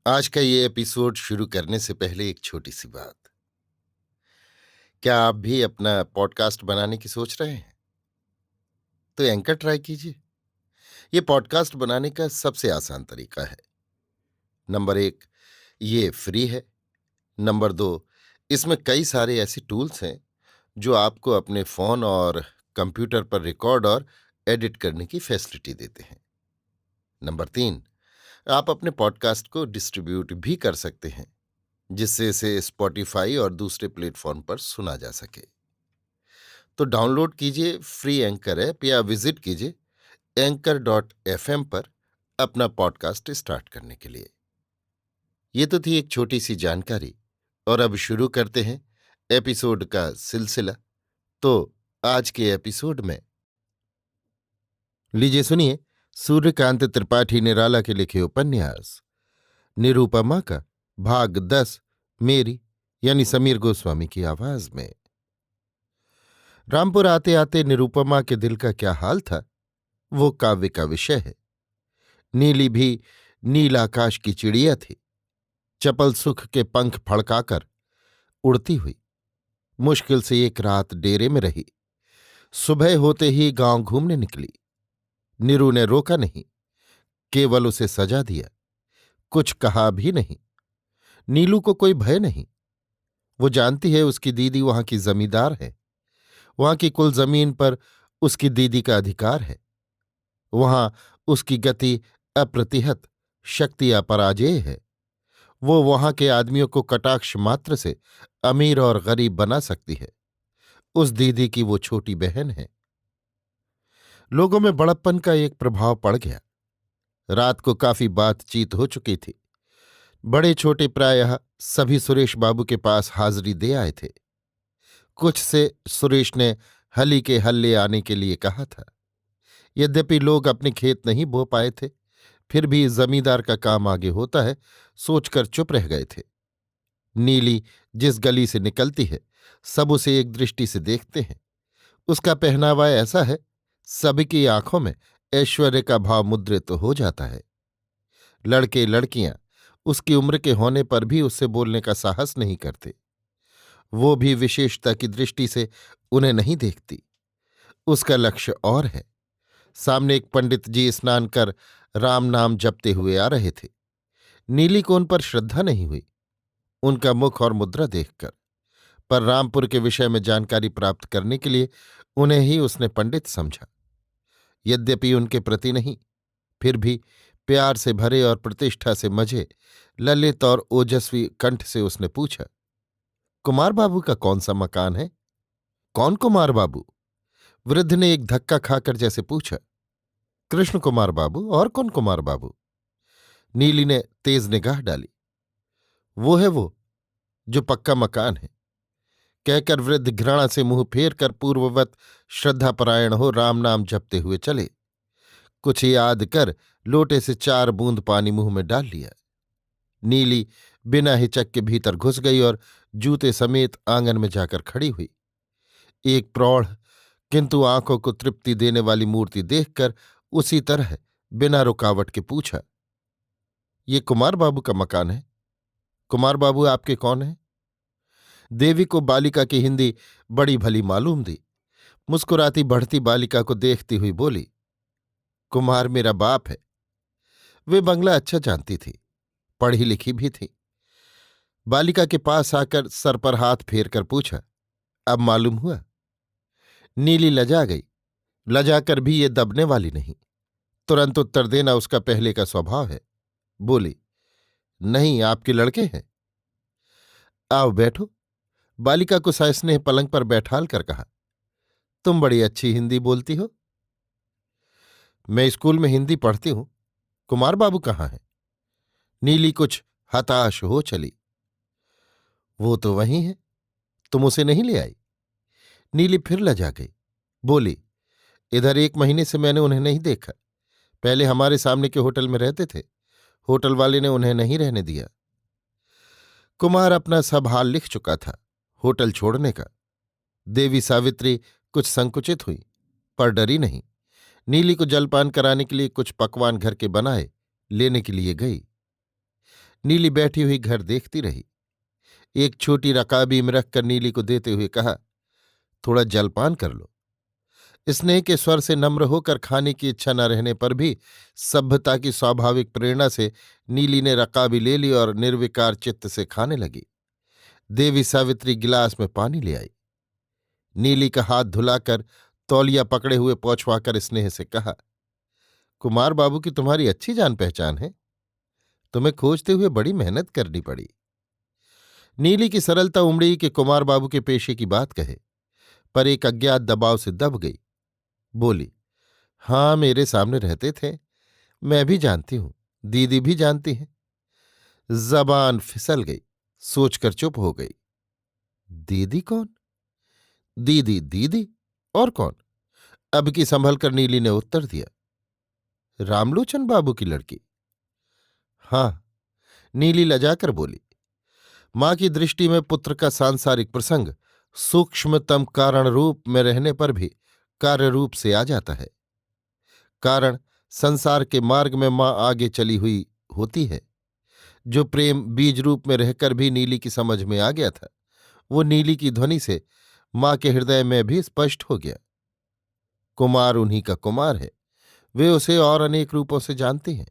आज का ये एपिसोड शुरू करने से पहले एक छोटी सी बात। क्या आप भी अपना पॉडकास्ट बनाने की सोच रहे हैं? तो एंकर ट्राई कीजिए। ये पॉडकास्ट बनाने का सबसे आसान तरीका है। नंबर एक, ये फ्री है। नंबर दो, इसमें कई सारे ऐसे टूल्स हैं जो आपको अपने फोन और कंप्यूटर पर रिकॉर्ड और एडिट करने की फैसिलिटी देते हैं। नंबर तीन, आप अपने पॉडकास्ट को डिस्ट्रीब्यूट भी कर सकते हैं, जिससे इसे स्पॉटिफाई और दूसरे प्लेटफॉर्म पर सुना जा सके। तो डाउनलोड कीजिए फ्री एंकर ऐप या विजिट कीजिए anchor.fm पर अपना पॉडकास्ट स्टार्ट करने के लिए। ये तो थी एक छोटी सी जानकारी, और अब शुरू करते हैं एपिसोड का सिलसिला। तो आज के एपिसोड में लीजिए सुनिए सूर्यकांत त्रिपाठी निराला के लिखे उपन्यास निरूपमा का भाग 10, मेरी यानी समीर गोस्वामी की आवाज में। रामपुर आते आते निरूपमा के दिल का क्या हाल था, वो काव्य का विषय है। नीली भी नील आकाश की चिड़िया थी, चपल सुख के पंख फड़काकर उड़ती हुई। मुश्किल से एक रात डेरे में रही, सुबह होते ही गांव घूमने निकली। नीरू ने रोका नहीं, केवल उसे सजा दिया, कुछ कहा भी नहीं। नीलू को कोई भय नहीं। वो जानती है उसकी दीदी वहां की जमींदार है, वहां की कुल जमीन पर उसकी दीदी का अधिकार है। वहां उसकी गति अप्रतिहत, शक्ति अपराजेय है। वो वहां के आदमियों को कटाक्ष मात्र से अमीर और गरीब बना सकती है। उस दीदी की वो छोटी बहन है। लोगों में बड़प्पन का एक प्रभाव पड़ गया। रात को काफी बातचीत हो चुकी थी। बड़े छोटे प्रायः सभी सुरेश बाबू के पास हाजिरी दे आए थे। कुछ से सुरेश ने हली के हल्ले आने के लिए कहा था। यद्यपि लोग अपने खेत नहीं बो पाए थे, फिर भी जमींदार का काम आगे होता है, सोचकर चुप रह गए थे। नीली जिस गली से निकलती है, सब उसे एक दृष्टि से देखते हैं। उसका पहनावा ऐसा है, सबकी आंखों में ऐश्वर्य का भाव मुद्रित हो जाता है। लड़के लड़कियां उसकी उम्र के होने पर भी उससे बोलने का साहस नहीं करते। वो भी विशेषता की दृष्टि से उन्हें नहीं देखती। उसका लक्ष्य और है। सामने एक पंडित जी स्नान कर राम नाम जपते हुए आ रहे थे। नीली को उन पर श्रद्धा नहीं हुई, उनका मुख और मुद्रा देखकर। पर रामपुर के विषय में जानकारी प्राप्त करने के लिए उन्हें ही उसने पंडित समझा। यद्यपि उनके प्रति नहीं, फिर भी प्यार से भरे और प्रतिष्ठा से मजे ललित और ओजस्वी कंठ से उसने पूछा, कुमार बाबू का कौन सा मकान है? कौन कुमार बाबू? वृद्ध ने एक धक्का खाकर जैसे पूछा। कृष्ण कुमार बाबू। और कौन कुमार बाबू? नीली ने तेज निगाह डाली। वो जो पक्का मकान है, कहकर वृद्ध घृणा से मुंह फेर कर पूर्ववत श्रद्धापरायण हो राम नाम जपते हुए चले। कुछ याद कर लोटे से 4 बूंद पानी मुंह में डाल लिया। नीली बिना हिचक के भीतर घुस गई और जूते समेत आंगन में जाकर खड़ी हुई। एक प्रौढ़ किंतु आंखों को तृप्ति देने वाली मूर्ति देखकर उसी तरह बिना रुकावट के पूछा, ये कुमार बाबू का मकान है? कुमार बाबू आपके कौन है? देवी को बालिका की हिंदी बड़ी भली मालूम थी। मुस्कुराती बढ़ती बालिका को देखती हुई बोली, कुमार मेरा बाप है। वे बंगला अच्छा जानती थी, पढ़ी लिखी भी थी। बालिका के पास आकर सर पर हाथ फेर कर पूछा, अब मालूम हुआ? नीली लजा गई। लजाकर भी ये दबने वाली नहीं, तुरंत उत्तर देना उसका पहले का स्वभाव है। बोली, नहीं, आपके लड़के हैं। आओ बैठो। बालिका को सस्नेह पलंग पर बैठाल कर कहा, तुम बड़ी अच्छी हिंदी बोलती हो। मैं स्कूल में हिंदी पढ़ती हूं। कुमार बाबू कहाँ हैं? नीली कुछ हताश हो चली। वो तो वही है, तुम उसे नहीं ले आई? नीली फिर लजा गई। बोली, इधर 1 महीने से मैंने उन्हें नहीं देखा। पहले हमारे सामने के होटल में रहते थे, होटल वाले ने उन्हें नहीं रहने दिया। कुमार अपना सब हाल लिख चुका था होटल छोड़ने का। देवी सावित्री कुछ संकुचित हुई, पर डरी नहीं। नीली को जलपान कराने के लिए कुछ पकवान घर के बनाए लेने के लिए गई। नीली बैठी हुई घर देखती रही। एक छोटी रकाबी में रखकर नीली को देते हुए कहा, थोड़ा जलपान कर लो। स्नेह के स्वर से नम्र होकर खाने की इच्छा न रहने पर भी सभ्यता की स्वाभाविक प्रेरणा से नीली ने रकाबी ले ली और निर्विकार चित्त से खाने लगी। देवी सावित्री गिलास में पानी ले आई। नीली का हाथ धुलाकर तौलिया पकड़े हुए पहुंचवाकर स्नेह से कहा, कुमार बाबू की तुम्हारी अच्छी जान पहचान है। तुम्हें खोजते हुए बड़ी मेहनत करनी पड़ी। नीली की सरलता उमड़ी कि कुमार बाबू के पेशे की बात कहे, पर एक अज्ञात दबाव से दब गई। बोली, हाँ, मेरे सामने रहते थे। मैं भी जानती हूं, दीदी भी जानती हैं। जबान फिसल गई, सोचकर चुप हो गई। दीदी कौन? दीदी दीदी और कौन? अब की संभल कर नीली ने उत्तर दिया, रामलोचन बाबू की लड़की। हाँ, नीली लजाकर बोली। मां की दृष्टि में पुत्र का सांसारिक प्रसंग सूक्ष्मतम कारण रूप में रहने पर भी कार्य रूप से आ जाता है। कारण संसार के मार्ग में मां आगे चली हुई होती है। जो प्रेम बीज रूप में रहकर भी नीली की समझ में आ गया था, वो नीली की ध्वनि से मां के हृदय में भी स्पष्ट हो गया। कुमार उन्हीं का कुमार है। वे उसे और अनेक रूपों से जानती हैं।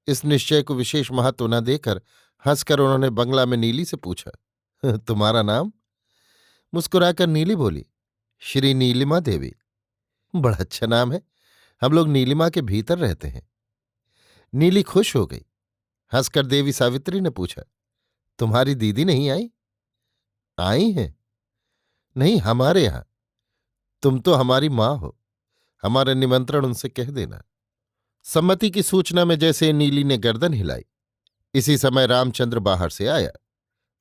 इस निश्चय को विशेष महत्व न देकर हंसकर उन्होंने बंगला में नीली से पूछा, तुम्हारा नाम? मुस्कुराकर नीली बोली, श्री नीलिमा देवी। बड़ा अच्छा नाम है। हम लोग नीलिमा के भीतर रहते हैं। नीली खुश हो गई। हंसकर देवी सावित्री ने पूछा, तुम्हारी दीदी नहीं आई? आई हैं? नहीं, हमारे यहां। तुम तो हमारी मां हो। हमारा निमंत्रण उनसे कह देना। सम्मति की सूचना में जैसे नीली ने गर्दन हिलाई, इसी समय रामचंद्र बाहर से आया।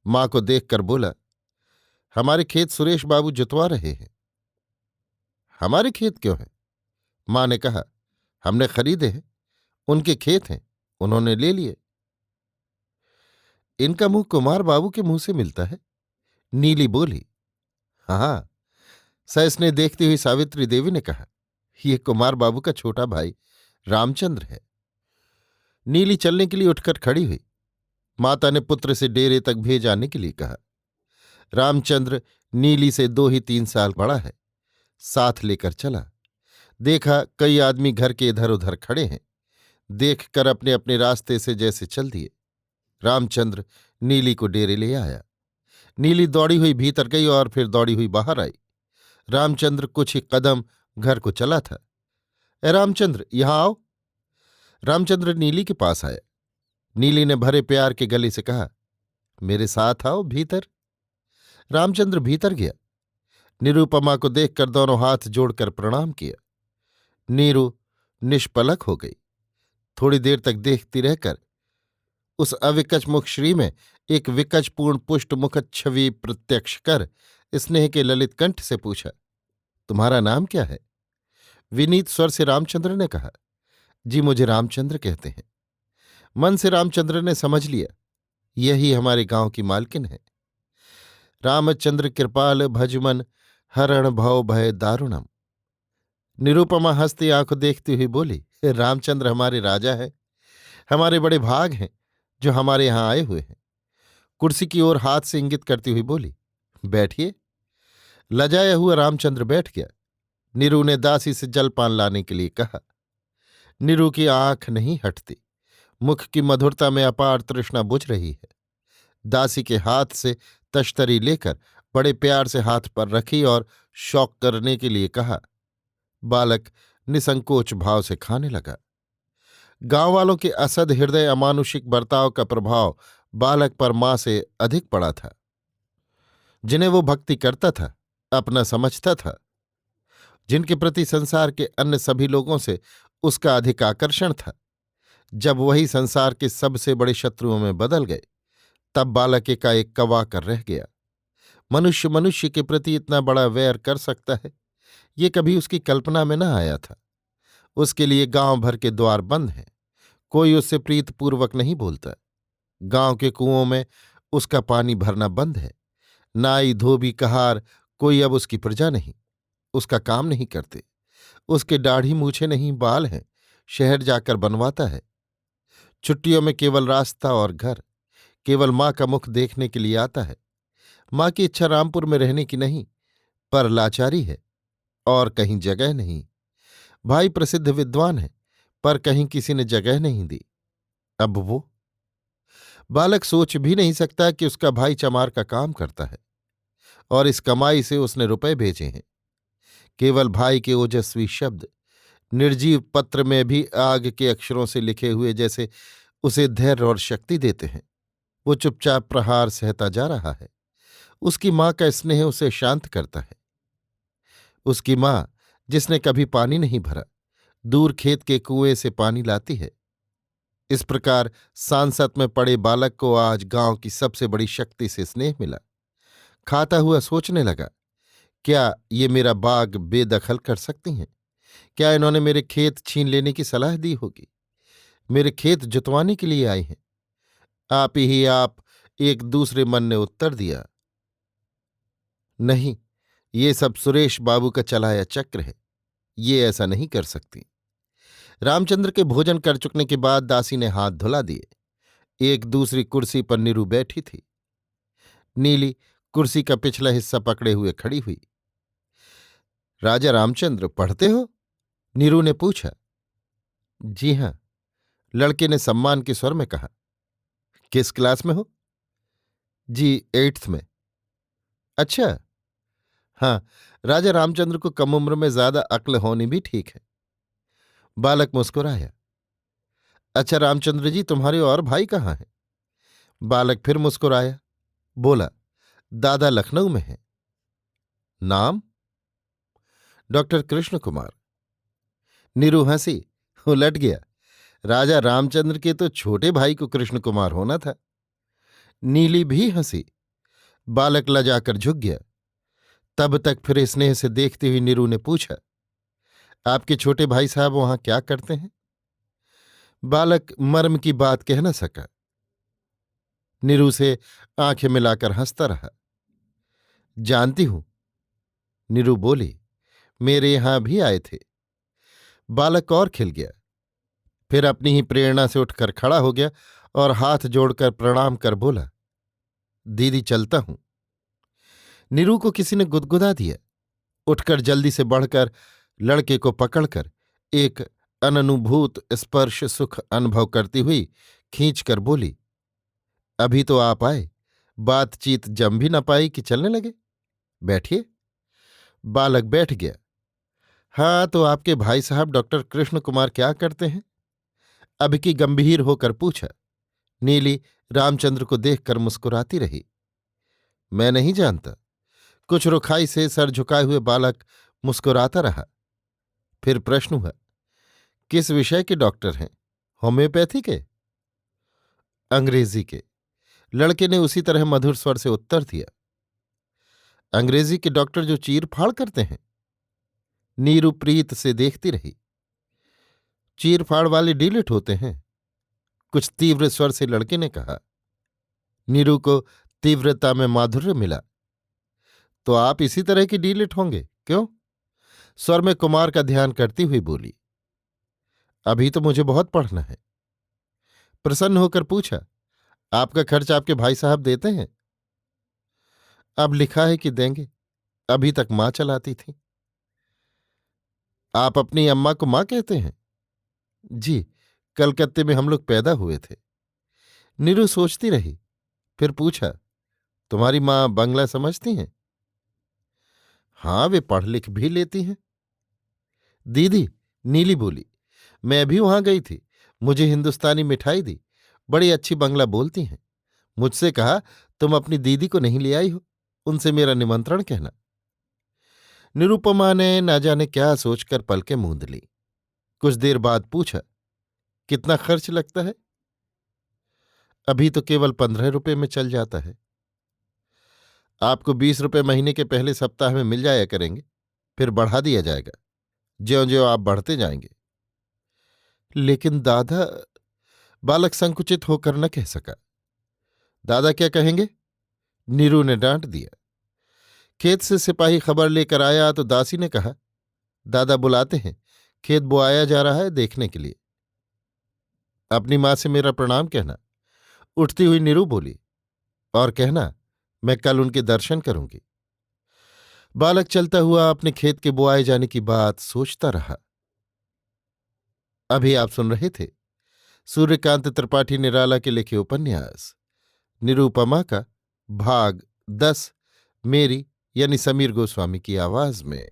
मां को देखकर बोला, हमारे खेत सुरेश बाबू जुतवा रहे हैं। हमारे खेत क्यों हैं? मां ने कहा, हमने खरीदे हैं। उनके खेत हैं, उन्होंने ले लिए। इनका मुंह कुमार बाबू के मुंह से मिलता है। नीली बोली, हाँ। सस्नेह देखती हुई सावित्री देवी ने कहा, ये कुमार बाबू का छोटा भाई रामचंद्र है। नीली चलने के लिए उठकर खड़ी हुई। माता ने पुत्र से डेरे तक भेज आने के लिए कहा। रामचंद्र नीली से 2 ही 3 साल बड़ा है। साथ लेकर चला। देखा कई आदमी घर के इधर उधर खड़े हैं। देखकर अपने अपने रास्ते से जैसे चल दिए। रामचंद्र नीली को डेरे ले आया। नीली दौड़ी हुई भीतर गई और फिर दौड़ी हुई बाहर आई। रामचंद्र कुछ ही कदम घर को चला था। ए रामचंद्र, यहां आओ। रामचंद्र नीली के पास आया। नीली ने भरे प्यार के गले से कहा, मेरे साथ आओ भीतर। रामचंद्र भीतर गया। निरुपमा को देखकर दोनों हाथ जोड़कर प्रणाम किया। नीरू निष्पलक हो गई। थोड़ी देर तक देखती रहकर उस अविकच मुखश्री में एक विकचपूर्ण पुष्ट मुखच्छवि प्रत्यक्ष कर स्नेह के ललित कंठ से पूछा, तुम्हारा नाम क्या है? विनीत स्वर से रामचंद्र ने कहा, जी मुझे रामचंद्र कहते हैं। मन से रामचंद्र ने समझ लिया, यही हमारे गांव की मालकिन है। रामचंद्र कृपाल भजमन हरण भव भय दारुणम। निरुपमा हंसती आंखों देखती हुई बोली, रामचंद्र हमारे राजा हैं। हमारे बड़े भाग हैं जो हमारे यहां आए हुए हैं। कुर्सी की ओर हाथ से इंगित करती हुई बोली, बैठिए। लजाया हुआ रामचंद्र बैठ गया। नीरू ने दासी से जलपान लाने के लिए कहा। नीरू की आंख नहीं हटती। मुख की मधुरता में अपार तृष्णा बुझ रही है। दासी के हाथ से तश्तरी लेकर बड़े प्यार से हाथ पर रखी और शौक करने के लिए कहा। बालक निसंकोच भाव से खाने लगा। गांव वालों के असद हृदय अमानुषिक बर्ताव का प्रभाव बालक पर मां से अधिक पड़ा था। जिन्हें वो भक्ति करता था, अपना समझता था, जिनके प्रति संसार के अन्य सभी लोगों से उसका अधिक आकर्षण था, जब वही संसार के सबसे बड़े शत्रुओं में बदल गए, तब बालक एकाएक कवा कर रह गया। मनुष्य मनुष्य के प्रति इतना बड़ा वैर कर सकता है, ये कभी उसकी कल्पना में न आया था। उसके लिए गांव भर के द्वार बंद हैं। कोई उससे प्रीतपूर्वक नहीं बोलता। गांव के कुओं में उसका पानी भरना बंद है। नाई धोबी कहार कोई अब उसकी प्रजा नहीं, उसका काम नहीं करते। उसके दाढ़ी मूछे नहीं, बाल हैं, शहर जाकर बनवाता है। छुट्टियों में केवल रास्ता और घर। केवल माँ का मुख देखने के लिए आता है। माँ की इच्छा रामपुर में रहने की नहीं, पर लाचारी है, और कहीं जगह नहीं। भाई प्रसिद्ध विद्वान है, पर कहीं किसी ने जगह नहीं दी। अब वो बालक सोच भी नहीं सकता कि उसका भाई चमार का काम करता है और इस कमाई से उसने रुपए भेजे हैं। केवल भाई के ओजस्वी शब्द निर्जीव पत्र में भी आग के अक्षरों से लिखे हुए जैसे उसे धैर्य और शक्ति देते हैं। वो चुपचाप प्रहार सहता जा रहा है। उसकी माँ का स्नेह उसे शांत करता है। उसकी माँ, जिसने कभी पानी नहीं भरा, दूर खेत के कुएं से पानी लाती है। इस प्रकार सांसत में पड़े बालक को आज गांव की सबसे बड़ी शक्ति से स्नेह मिला। खाता हुआ सोचने लगा, क्या ये मेरा बाग बेदखल कर सकती हैं? क्या इन्होंने मेरे खेत छीन लेने की सलाह दी होगी? मेरे खेत जुतवाने के लिए आई हैं। आप ही आप, एक दूसरे मन ने उत्तर दिया। नहीं, ये सब सुरेश बाबू का चलाया चक्र है। ये ऐसा नहीं कर सकती। रामचंद्र के भोजन कर चुकने के बाद दासी ने हाथ धुला दिए। एक दूसरी कुर्सी पर नीरू बैठी थी। नीली कुर्सी का पिछला हिस्सा पकड़े हुए खड़ी हुई। राजा रामचंद्र, पढ़ते हो? नीरू ने पूछा। जी हां, लड़के ने सम्मान के स्वर में कहा। किस क्लास में हो? जी, 8th में। अच्छा। हाँ, राजा रामचंद्र को कम उम्र में ज्यादा अक्ल होनी भी ठीक है। बालक मुस्कुराया। अच्छा रामचंद्र जी, तुम्हारे और भाई कहाँ हैं? बालक फिर मुस्कुराया। बोला, दादा लखनऊ में है। नाम? डॉक्टर कृष्ण कुमार। नीरू हंसी। उलट गया। राजा रामचंद्र के तो छोटे भाई को कृष्ण कुमार होना था। नीली भी हंसी। बालक लजाकर झुक गया। तब तक फिर स्नेह से देखती हुई नीरू ने पूछा, आपके छोटे भाई साहब वहां क्या करते हैं? बालक मर्म की बात कह न सका। नीरू से आंखें मिलाकर हंसता रहा। जानती हूं, नीरू बोली, मेरे यहां भी आए थे। बालक और खिल गया। फिर अपनी ही प्रेरणा से उठकर खड़ा हो गया और हाथ जोड़कर प्रणाम कर बोला, दीदी चलता हूं। नीरू को किसी ने गुदगुदा दिया। उठकर जल्दी से बढ़कर लड़के को पकड़कर एक अननुभूत स्पर्श सुख अनुभव करती हुई खींचकर बोली, अभी तो आप आए, बातचीत जम भी न पाई कि चलने लगे। बैठिए। बालक बैठ गया। हाँ, तो आपके भाई साहब डॉक्टर कृष्ण कुमार क्या करते हैं? अब की गंभीर होकर पूछा। नीली रामचंद्र को देखकर मुस्कुराती रही। मैं नहीं जानता। कुछ रुखाई से सर झुकाए हुए बालक मुस्कुराता रहा। फिर प्रश्न हुआ, किस विषय के डॉक्टर हैं? होम्योपैथी के? अंग्रेजी के। लड़के ने उसी तरह मधुर स्वर से उत्तर दिया। अंग्रेजी के डॉक्टर जो चीर फाड़ करते हैं? नीरू प्रीत से देखती रही। चीर फाड़ वाले डीलिट होते हैं, कुछ तीव्र स्वर से लड़के ने कहा। नीरू को तीव्रता में माधुर्य मिला। तो आप इसी तरह की डीलिट होंगे, क्यों? स्वर में कुमार का ध्यान करती हुई बोली, अभी तो मुझे बहुत पढ़ना है। प्रसन्न होकर पूछा, आपका खर्च आपके भाई साहब देते हैं? अब लिखा है कि देंगे, अभी तक मां चलाती थी। आप अपनी अम्मा को मां कहते हैं? जी, कलकत्ते में हम लोग पैदा हुए थे। नीरू सोचती रही। फिर पूछा, तुम्हारी मां बंगला समझती हैं? हाँ, वे पढ़ लिख भी लेती हैं। दीदी, नीली बोली, मैं भी वहां गई थी। मुझे हिंदुस्तानी मिठाई दी। बड़ी अच्छी बंगला बोलती हैं। मुझसे कहा, तुम अपनी दीदी को नहीं ले आई हो, उनसे मेरा निमंत्रण कहना। निरुपमा ने न जाने क्या सोचकर पलकें मूंद ली। कुछ देर बाद पूछा, कितना खर्च लगता है? अभी तो केवल 15 रुपये में चल जाता है। आपको 20 रुपये महीने के पहले सप्ताह में मिल जाया करेंगे, फिर बढ़ा दिया जाएगा ज्यों ज्यों आप बढ़ते जाएंगे। लेकिन दादा, बालक संकुचित होकर न कह सका। दादा क्या कहेंगे? नीरू ने डांट दिया। खेत से सिपाही खबर लेकर आया तो दासी ने कहा, दादा बुलाते हैं, खेत बोआया जा रहा है, देखने के लिए। अपनी मां से मेरा प्रणाम कहना। उठती हुई नीरू बोली, और कहना, मैं कल उनके दर्शन करूंगी। बालक चलता हुआ अपने खेत के बोआए जाने की बात सोचता रहा। अभी आप सुन रहे थे सूर्यकांत त्रिपाठी निराला के लिखे उपन्यास निरूपमा का भाग 10, मेरी यानी समीर गोस्वामी की आवाज में।